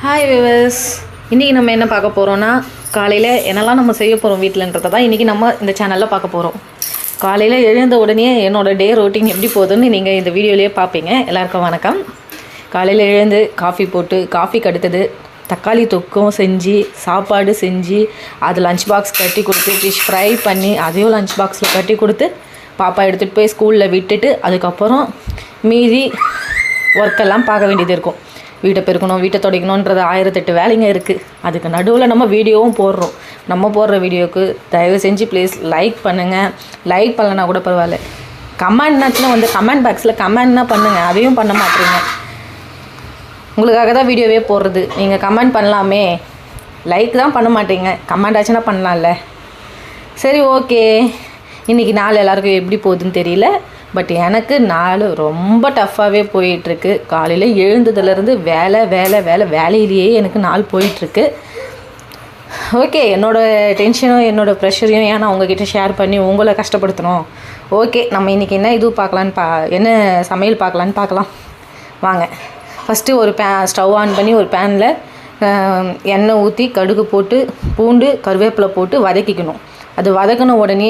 Hi viewers, இன்றைக்கி நம்ம என்ன பார்க்க போகிறோன்னா, காலையில் என்னெல்லாம் நம்ம செய்ய போகிறோம் வீட்டிலன்றதை தான் இன்றைக்கி நம்ம இந்த சேனலில் பார்க்க போகிறோம். காலையில் எழுந்த உடனே என்னோடய டே ரொட்டீன் எப்படி போகுதுன்னு நீங்கள் இந்த வீடியோலேயே பார்ப்பீங்க. எல்லாருக்கும் வணக்கம். காலையில் எழுந்து காஃபி போட்டு, காஃபிக்கு அடுத்தது தக்காளி தொக்கும் செஞ்சு, சாப்பாடு செஞ்சு, அது லஞ்ச் பாக்ஸ் கட்டி கொடுத்து, ஃபிஷ் ஃப்ரை பண்ணி அதையும் லஞ்ச் பாக்ஸில் கட்டி கொடுத்து, பாப்பா எடுத்துகிட்டு போய் ஸ்கூலில் விட்டுட்டு, அதுக்கப்புறம் மீதி ஒர்க்கெல்லாம் பார்க்க வேண்டியது இருக்கும். வீட்டை பெருக்கணும், வீட்டை துடைக்கணுன்றது 1008 வேலைங்க இருக்குது. அதுக்கு நடுவில் நம்ம வீடியோவும் போடுறோம். நம்ம போடுற வீடியோவுக்கு தயவு செஞ்சு ப்ளீஸ் லைக் பண்ணுங்கள். லைக் பண்ணலன்னா கூட பரவாயில்ல, கமெண்ட்னாச்சுன்னா வந்து கமெண்ட் பாக்ஸில் கமெண்ட்னா பண்ணுங்கள். அதையும் பண்ண மாட்டேறீங்க. உங்களுக்காக தான் வீடியோவே போடுறது. நீங்கள் கமெண்ட் பண்ணலாமே, லைக் தான் பண்ண மாட்டீங்க. கமெண்ட் ஆச்சுன்னா பண்ணலாம்ல. சரி, ஓகே. இன்றைக்கி நாள் எல்லாருக்கும் எப்படி போகுதுன்னு தெரியல. பட் எனக்கு நாள் ரொம்ப டஃப்பாகவே போயிட்டுருக்கு. காலையில் எழுந்ததுலேருந்து வேலையிலேயே எனக்கு நாள் போயிட்டுருக்கு. ஓகே, என்னோடய டென்ஷனும் என்னோடய ப்ரெஷரையும் ஏன் நான் உங்ககிட்ட ஷேர் பண்ணி உங்களை கஷ்டப்படுத்தணும். ஓகே, நம்ம இன்றைக்கி என்ன என்ன சமையல் பார்க்கலாம் வாங்க. ஃபஸ்ட்டு ஒரு ஸ்டவ் ஆன் பண்ணி ஒரு பேனில் எண்ணெய் ஊற்றி கடுகு போட்டு பூண்டு கருவேப்பிலை போட்டு வதக்கிக்கணும். அது வதக்கின உடனே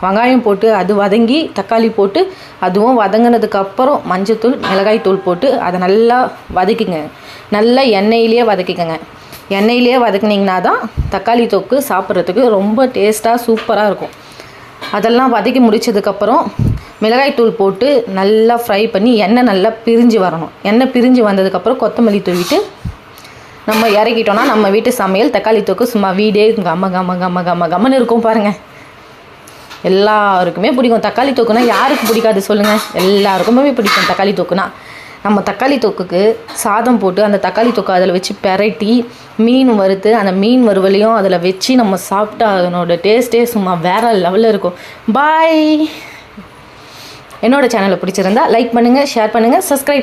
வெங்காயம் போட்டு அது வதங்கி தக்காளி போட்டு அதுவும் வதங்கினதுக்கப்புறம் மஞ்சத்தூள் மிளகாய்த்தூள் போட்டு அதை நல்லா வதக்கிங்க. நல்லா எண்ணெயிலே வதக்கிக்கங்க. எண்ணெயிலே வதக்கினீங்கன்னா தான் தக்காளி தொக்கு சாப்பிட்றதுக்கு ரொம்ப டேஸ்ட்டாக சூப்பராக இருக்கும். அதெல்லாம் வதக்கி முடித்ததுக்கப்புறம் மிளகாய்த்தூள் போட்டு நல்லா ஃப்ரை பண்ணி எண்ணெய் நல்லா பிரிஞ்சு வரணும். எண்ணெய் பிரிஞ்சு வந்ததுக்கப்புறம் கொத்தமல்லி தூவிட்டு நம்ம இறக்கிட்டோன்னா நம்ம வீட்டு சமையல் தக்காளி தொக்கு சும்மா வீடே கம்மன்னு இருக்கும் பாருங்கள். எல்லாருக்குமே பிடிக்கும் தக்காளி தொக்குனா. யாருக்கு பிடிக்காது சொல்லுங்கள்? எல்லாருக்குமே பிடிக்கும் தக்காளி தொக்குனா. நம்ம தக்காளி தொக்குக்கு சாதம் போட்டு அந்த தக்காளி தொக்கு அதில் வச்சு பெரட்டி மீன் வறுத்து அந்த மீன் வறுவலையும் அதில் வச்சு நம்ம சாப்பிட்டா அதனோட டேஸ்ட்டே சும்மா வேறு லெவலில் இருக்கும். பாய். என்னோடய சேனலை பிடிச்சிருந்தா லைக் பண்ணுங்கள், ஷேர் பண்ணுங்கள், சப்ஸ்கிரைப்